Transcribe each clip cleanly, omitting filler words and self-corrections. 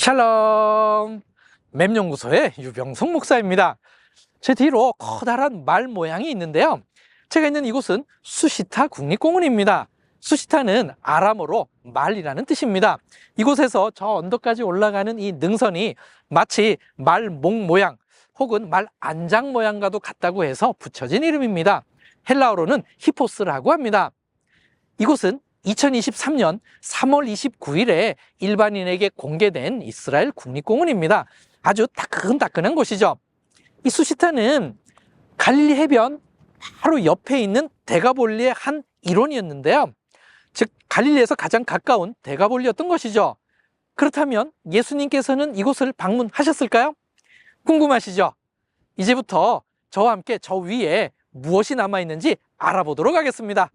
샬롬! 맵연구소의 유병성 목사입니다. 제 뒤로 커다란 말 모양이 있는데요. 제가 있는 이곳은 수시타 국립공원입니다. 수시타는 아람어로 말이라는 뜻입니다. 이곳에서 저 언덕까지 올라가는 이 능선이 마치 말 목 모양 혹은 말 안장 모양과도 같다고 해서 붙여진 이름입니다. 헬라어로는 히포스라고 합니다. 이곳은 2023년 3월 29일에 일반인에게 공개된 이스라엘 국립공원입니다. 아주 따끈따끈한 곳이죠. 이 수시타는 갈릴리 해변 바로 옆에 있는 데가볼리의 한 일원이었는데요. 즉 갈릴리에서 가장 가까운 데가볼리였던 것이죠. 그렇다면 예수님께서는 이곳을 방문하셨을까요? 궁금하시죠? 이제부터 저와 함께 저 위에 무엇이 남아있는지 알아보도록 하겠습니다.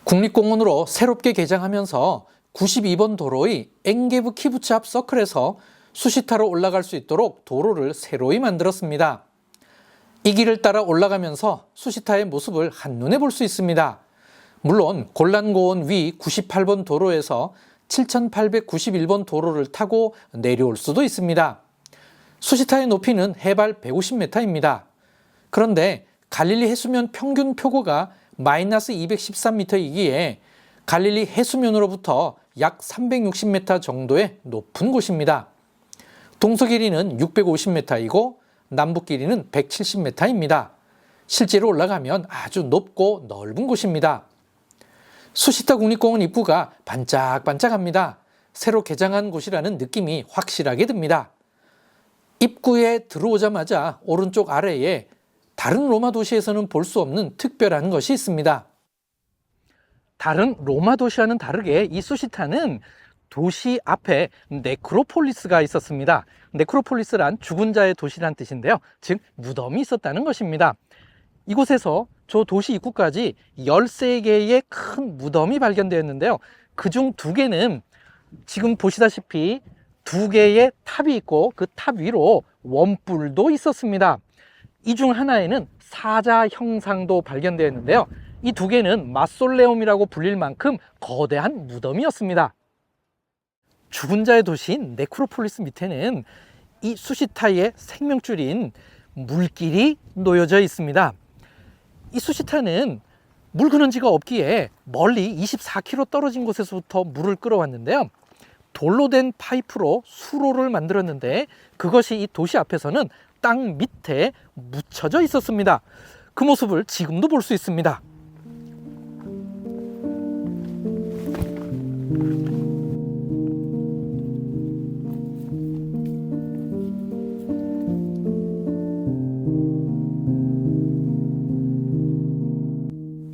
국립공원으로 새롭게 개장하면서 92번 도로의 엥게브 키부츠 앞 서클에서 수시타로 올라갈 수 있도록 도로를 새로이 만들었습니다. 이 길을 따라 올라가면서 수시타의 모습을 한눈에 볼 수 있습니다. 물론 골란고원 위 98번 도로에서 7891번 도로를 타고 내려올 수도 있습니다. 수시타의 높이는 해발 150m입니다. 그런데 갈릴리 해수면 평균 표고가 마이너스 213m이기에 갈릴리 해수면으로부터 약 360m 정도의 높은 곳입니다. 동서 길이는 650m이고 남북 길이는 170m입니다. 실제로 올라가면 아주 높고 넓은 곳입니다. 수시타 국립공원 입구가 반짝반짝합니다. 새로 개장한 곳이라는 느낌이 확실하게 듭니다. 입구에 들어오자마자 오른쪽 아래에 다른 로마 도시에서는 볼 수 없는 특별한 것이 있습니다. 다른 로마 도시와는 다르게 이 수시타는 도시 앞에 네크로폴리스가 있었습니다. 네크로폴리스란 죽은 자의 도시란 뜻인데요. 즉 무덤이 있었다는 것입니다. 이곳에서 저 도시 입구까지 13개의 큰 무덤이 발견되었는데요. 그중 2개는 지금 보시다시피 2개의 탑이 있고 그 탑 위로 원뿔도 있었습니다. 이 중 하나에는 사자 형상도 발견되었는데요. 이 2개는 마솔레움이라고 불릴 만큼 거대한 무덤이었습니다. 죽은 자의 도시인 네크로폴리스 밑에는 이 수시타의 생명줄인 물길이 놓여져 있습니다. 이 수시타는 물 근원지가 없기에 멀리 24km 떨어진 곳에서부터 물을 끌어왔는데요. 돌로 된 파이프로 수로를 만들었는데 그것이 이 도시 앞에서는 땅 밑에 묻혀져 있었습니다. 그 모습을 지금도 볼 수 있습니다.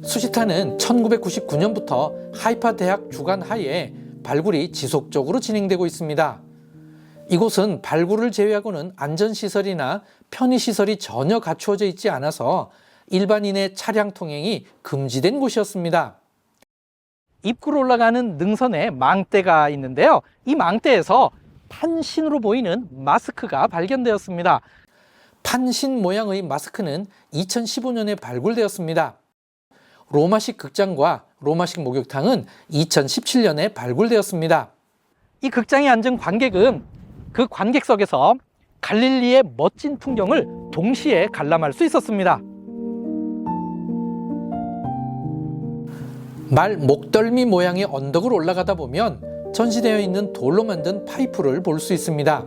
수시타는 1999년부터 하이파 대학 주관 하에 발굴이 지속적으로 진행되고 있습니다. 이곳은 발굴을 제외하고는 안전시설이나 편의시설이 전혀 갖추어져 있지 않아서 일반인의 차량 통행이 금지된 곳이었습니다. 입구로 올라가는 능선에 망대가 있는데요. 이 망대에서 판신으로 보이는 마스크가 발견되었습니다. 판신 모양의 마스크는 2015년에 발굴되었습니다. 로마식 극장과 로마식 목욕탕은 2017년에 발굴되었습니다. 이 극장에 앉은 관객은 그 관객석에서 갈릴리의 멋진 풍경을 동시에 관람할 수 있었습니다. 말 목덜미 모양의 언덕을 올라가다 보면 전시되어 있는 돌로 만든 파이프를 볼 수 있습니다.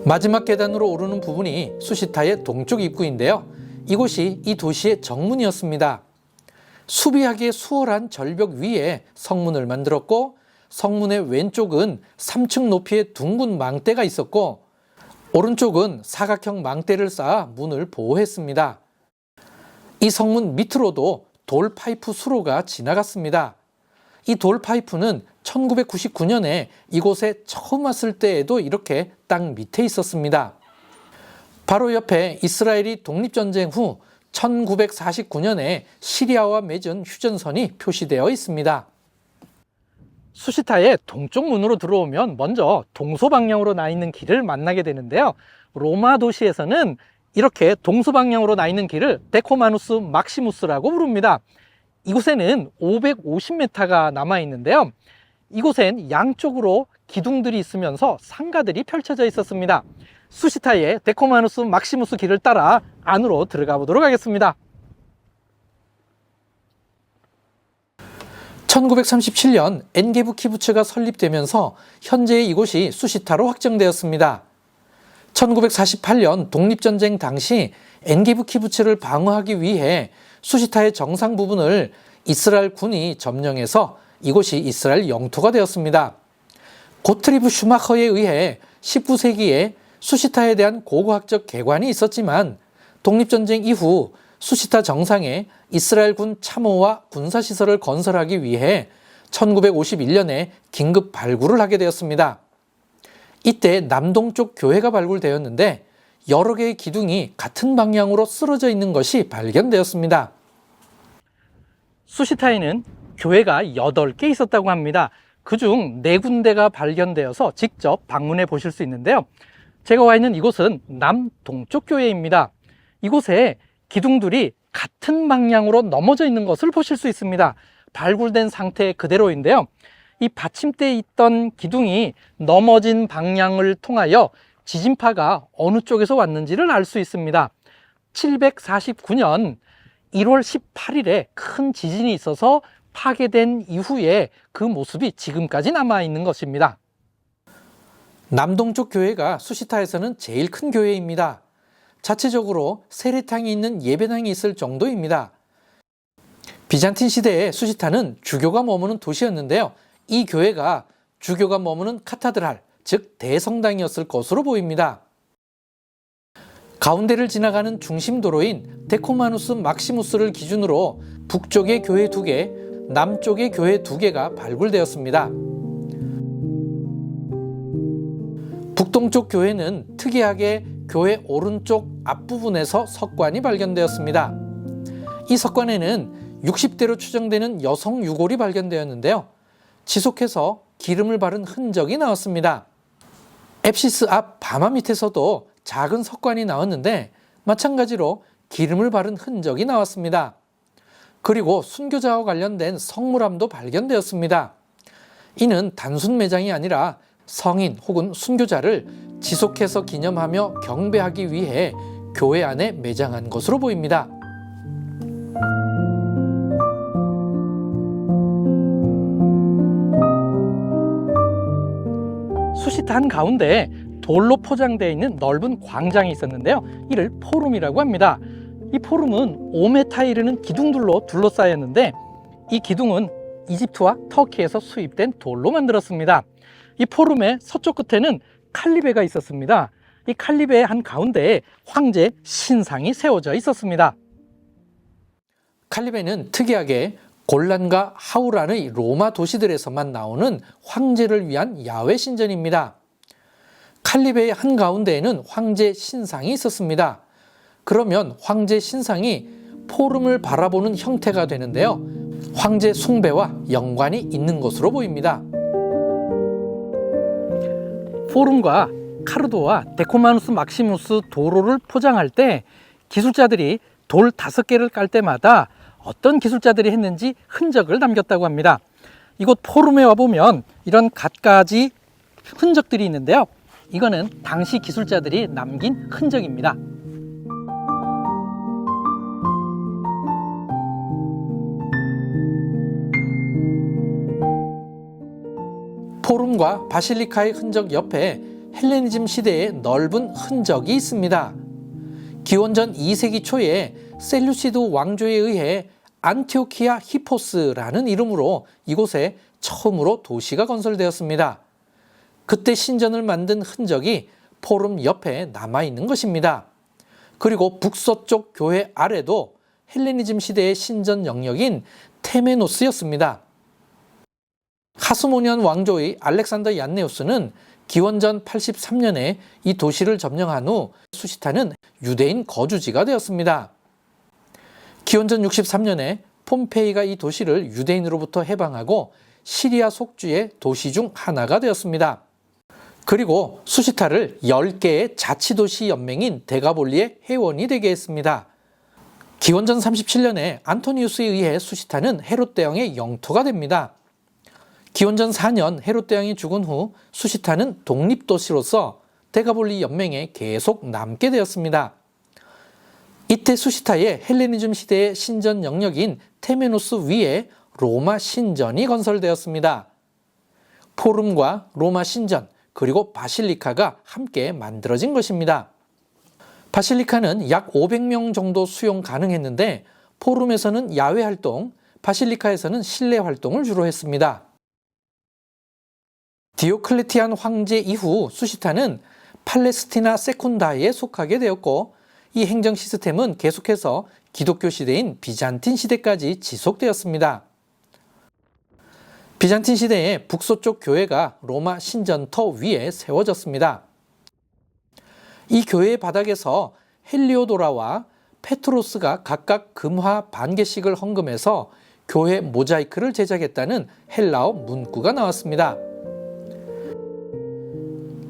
마지막 계단으로 오르는 부분이 수시타의 동쪽 입구인데요. 이곳이 이 도시의 정문이었습니다. 수비하기에 수월한 절벽 위에 성문을 만들었고 성문의 왼쪽은 3층 높이의 둥근 망대가 있었고 오른쪽은 사각형 망대를 쌓아 문을 보호했습니다. 이 성문 밑으로도 돌 파이프 수로가 지나갔습니다. 이 돌 파이프는 1999년에 이곳에 처음 왔을 때에도 이렇게 땅 밑에 있었습니다. 바로 옆에 이스라엘이 독립전쟁 후 1949년에 시리아와 맺은 휴전선이 표시되어 있습니다. 수시타의 동쪽 문으로 들어오면 먼저 동서방향으로 나 있는 길을 만나게 되는데요. 로마 도시에서는 이렇게 동서방향으로 나 있는 길을 데코마누스 막시무스라고 부릅니다. 이곳에는 550m가 남아 있는데요. 이곳엔 양쪽으로 기둥들이 있으면서 상가들이 펼쳐져 있었습니다. 수시타의 데코마누스 막시무스 길을 따라 안으로 들어가 보도록 하겠습니다. 1937년 엔게부 키부츠가 설립되면서 현재의 이곳이 수시타로 확정되었습니다. 1948년 독립전쟁 당시 엔게부 키부츠를 방어하기 위해 수시타의 정상 부분을 이스라엘 군이 점령해서 이곳이 이스라엘 영토가 되었습니다. 고트리브 슈마커에 의해 19세기에 수시타에 대한 고고학적 개관이 있었지만 독립전쟁 이후 수시타 정상에 이스라엘 군 참호와 군사시설을 건설하기 위해 1951년에 긴급 발굴을 하게 되었습니다. 이때 남동쪽 교회가 발굴되었는데 여러 개의 기둥이 같은 방향으로 쓰러져 있는 것이 발견되었습니다. 수시타에는 교회가 8개 있었다고 합니다. 그중 4군데가 발견되어서 직접 방문해 보실 수 있는데요. 제가 와 있는 이곳은 남동쪽 교회입니다. 이곳에 기둥들이 같은 방향으로 넘어져 있는 것을 보실 수 있습니다. 발굴된 상태 그대로인데요. 이 받침대에 있던 기둥이 넘어진 방향을 통하여 지진파가 어느 쪽에서 왔는지를 알 수 있습니다. 749년 1월 18일에 큰 지진이 있어서 파괴된 이후에 그 모습이 지금까지 남아 있는 것입니다. 남동쪽 교회가 수시타에서는 제일 큰 교회입니다. 자체적으로 세례탕이 있는 예배당이 있을 정도입니다. 비잔틴 시대에 수시타는 주교가 머무는 도시였는데요. 이 교회가 주교가 머무는 카타드랄, 즉 대성당이었을 것으로 보입니다. 가운데를 지나가는 중심도로인 데코마누스 막시무스를 기준으로 북쪽의 교회 2개, 남쪽의 교회 2개가 발굴되었습니다. 북동쪽 교회는 특이하게 교회 오른쪽 앞부분에서 석관이 발견되었습니다. 이 석관에는 60대로 추정되는 여성 유골이 발견되었는데요. 지속해서 기름을 바른 흔적이 나왔습니다. 앱시스 앞 바마 밑에서도 작은 석관이 나왔는데 마찬가지로 기름을 바른 흔적이 나왔습니다. 그리고 순교자와 관련된 성물함도 발견되었습니다. 이는 단순 매장이 아니라 성인 혹은 순교자를 지속해서 기념하며 경배하기 위해 교회 안에 매장한 것으로 보입니다. 수시타 한가운데 돌로 포장되어 있는 넓은 광장이 있었는데요. 이를 포룸이라고 합니다. 이 포룸은 5m에 이르는 기둥들로 둘러싸였는데 이 기둥은 이집트와 터키에서 수입된 돌로 만들었습니다. 이 포룸의 서쪽 끝에는 칼리베가 있었습니다. 이 칼리베의 한가운데에 황제 신상이 세워져 있었습니다. 칼리베는 특이하게 골란과 하우란의 로마 도시들에서만 나오는 황제를 위한 야외 신전입니다. 칼리베의 한가운데에는 황제 신상이 있었습니다. 그러면 황제 신상이 포rum을 바라보는 형태가 되는데요. 황제 숭배와 연관이 있는 것으로 보입니다. 포rum과 카르도와 데코마누스 막시무스 도로를 포장할 때 기술자들이 돌 5개를 깔 때마다 어떤 기술자들이 했는지 흔적을 남겼다고 합니다. 이곳 포rum에 와보면 이런 갖가지 흔적들이 있는데요. 이거는 당시 기술자들이 남긴 흔적입니다. 포rum과 바실리카의 흔적 옆에 헬레니즘 시대의 넓은 흔적이 있습니다. 기원전 2세기 초에 셀루시드 왕조에 의해 안티오키아 히포스라는 이름으로 이곳에 처음으로 도시가 건설되었습니다. 그때 신전을 만든 흔적이 포rum 옆에 남아있는 것입니다. 그리고 북서쪽 교회 아래도 헬레니즘 시대의 신전 영역인 테메노스였습니다. 하스모니안 왕조의 알렉산더 얀네우스는 기원전 83년에 이 도시를 점령한 후 수시타는 유대인 거주지가 되었습니다. 기원전 63년에 폼페이가 이 도시를 유대인으로부터 해방하고 시리아 속주의 도시 중 하나가 되었습니다. 그리고 수시타를 10개의 자치도시 연맹인 데가볼리의 회원이 되게 했습니다. 기원전 37년에 안토니우스에 의해 수시타는 헤롯 대왕의 영토가 됩니다. 기원전 4년 헤롯 대왕이 죽은 후 수시타는 독립도시로서 데가볼리 연맹에 계속 남게 되었습니다. 이때 수시타의 헬레니즘 시대의 신전 영역인 테메노스 위에 로마 신전이 건설되었습니다. 포름과 로마 신전 그리고 바실리카가 함께 만들어진 것입니다. 바실리카는 약 500명 정도 수용 가능했는데 포름에서는 야외 활동, 바실리카에서는 실내 활동을 주로 했습니다. 디오클레티안 황제 이후 수시타는 팔레스티나 세쿤다에 속하게 되었고 이 행정 시스템은 계속해서 기독교 시대인 비잔틴 시대까지 지속되었습니다. 비잔틴 시대에 북서쪽 교회가 로마 신전터 위에 세워졌습니다. 이 교회의 바닥에서 헬리오도라와 페트로스가 각각 금화 반 개씩을 헌금해서 교회 모자이크를 제작했다는 헬라어 문구가 나왔습니다.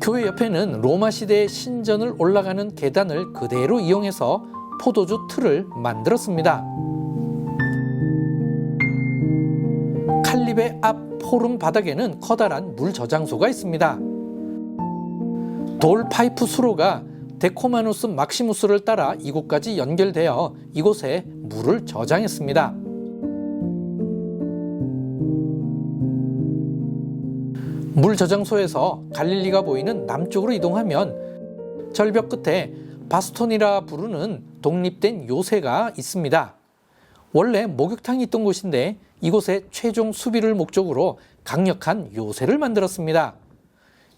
교회 옆에는 로마 시대의 신전을 올라가는 계단을 그대로 이용해서 포도주 틀을 만들었습니다. 칼리베 앞 포름 바닥에는 커다란 물 저장소가 있습니다. 돌 파이프 수로가 데코마누스 막시무스를 따라 이곳까지 연결되어 이곳에 물을 저장했습니다. 물 저장소에서 갈릴리가 보이는 남쪽으로 이동하면 절벽 끝에 바스톤이라 부르는 독립된 요새가 있습니다. 원래 목욕탕이 있던 곳인데 이곳에 최종 수비를 목적으로 강력한 요새를 만들었습니다.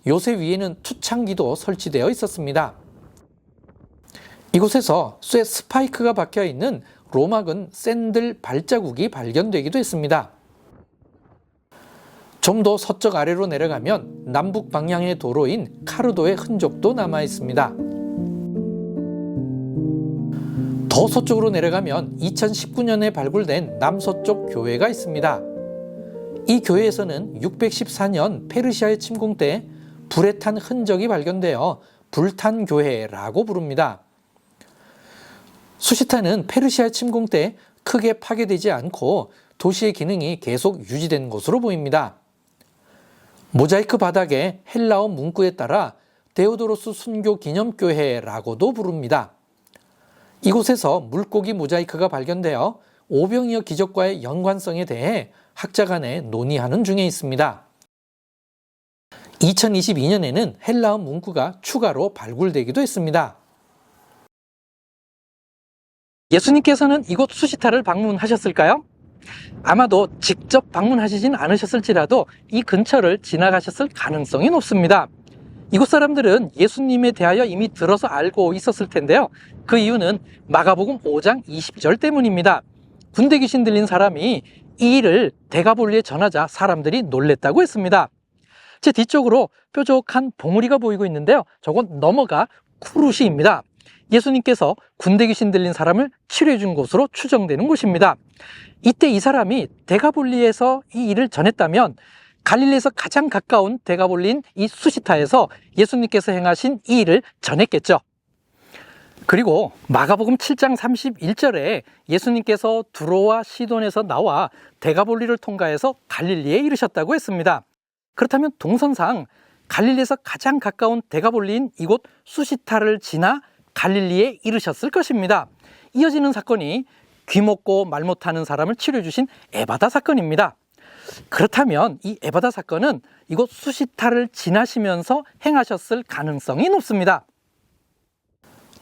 요새 위에는 투창기도 설치되어 있었습니다. 이곳에서 쇠 스파이크가 박혀 있는 로마군 샌들 발자국이 발견되기도 했습니다. 좀 더 서쪽 아래로 내려가면 남북 방향의 도로인 카르도의 흔적도 남아 있습니다. 더 서쪽으로 내려가면 2019년에 발굴된 남서쪽 교회가 있습니다. 이 교회에서는 614년 페르시아의 침공 때 불에 탄 흔적이 발견되어 불탄 교회라고 부릅니다. 수시타는 페르시아 침공 때 크게 파괴되지 않고 도시의 기능이 계속 유지된 것으로 보입니다. 모자이크 바닥에 헬라어 문구에 따라 데오도로스 순교 기념교회라고도 부릅니다. 이곳에서 물고기 모자이크가 발견되어 오병이어 기적과의 연관성에 대해 학자 간에 논의하는 중에 있습니다. 2022년에는 헬라어 문구가 추가로 발굴되기도 했습니다. 예수님께서는 이곳 수시타를 방문하셨을까요? 아마도 직접 방문하시진 않으셨을지라도 이 근처를 지나가셨을 가능성이 높습니다. 이곳 사람들은 예수님에 대하여 이미 들어서 알고 있었을 텐데요. 그 이유는 마가복음 5장 20절 때문입니다. 군대 귀신 들린 사람이 이 일을 데가볼리에 전하자 사람들이 놀랬다고 했습니다. 제 뒤쪽으로 뾰족한 봉우리가 보이고 있는데요. 저건 너머가 쿠루시입니다. 예수님께서 군대 귀신 들린 사람을 치료해 준 곳으로 추정되는 곳입니다. 이때 이 사람이 데가볼리에서 이 일을 전했다면 갈릴리에서 가장 가까운 데가볼리인 이 수시타에서 예수님께서 행하신 이 일을 전했겠죠. 그리고 마가복음 7장 31절에 예수님께서 두로와 시돈에서 나와 데가볼리를 통과해서 갈릴리에 이르셨다고 했습니다. 그렇다면 동선상 갈릴리에서 가장 가까운 데가볼리인 이곳 수시타를 지나 갈릴리에 이르셨을 것입니다. 이어지는 사건이 귀먹고 말 못하는 사람을 치료해 주신 에바다 사건입니다. 그렇다면 이 에바다 사건은 이곳 수시타를 지나시면서 행하셨을 가능성이 높습니다.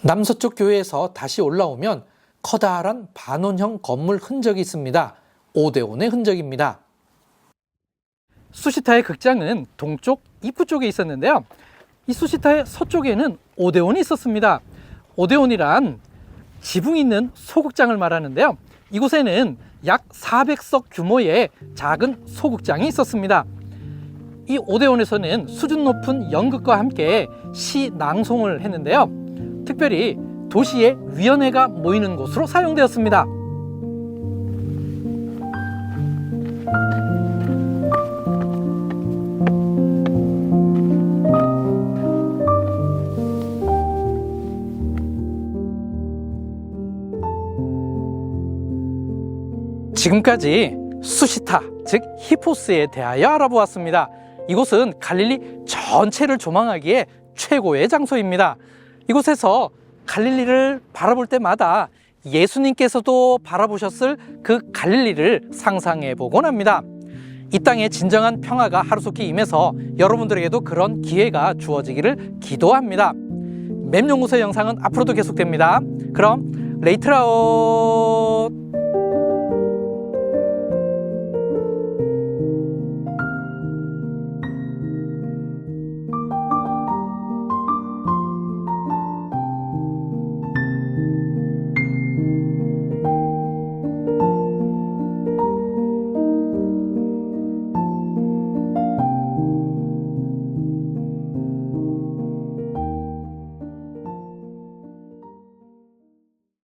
남서쪽 교회에서 다시 올라오면 커다란 반원형 건물 흔적이 있습니다. 오데온의 흔적입니다. 수시타의 극장은 동쪽 입구 쪽에 있었는데요. 이 수시타의 서쪽에는 오데온이 있었습니다. 오데온이란 지붕 있는 소극장을 말하는데요. 이곳에는 약 400석 규모의 작은 소극장이 있었습니다. 이 오데온에서는 수준 높은 연극과 함께 시 낭송을 했는데요. 특별히 도시의 위원회가 모이는 곳으로 사용되었습니다. 지금까지 수시타, 즉 히포스에 대하여 알아보았습니다. 이곳은 갈릴리 전체를 조망하기에 최고의 장소입니다. 이곳에서 갈릴리를 바라볼 때마다 예수님께서도 바라보셨을 그 갈릴리를 상상해 보곤 합니다. 이 땅에 진정한 평화가 하루속히 임해서 여러분들에게도 그런 기회가 주어지기를 기도합니다. 맵연구소 영상은 앞으로도 계속됩니다. 그럼 레이트라웃.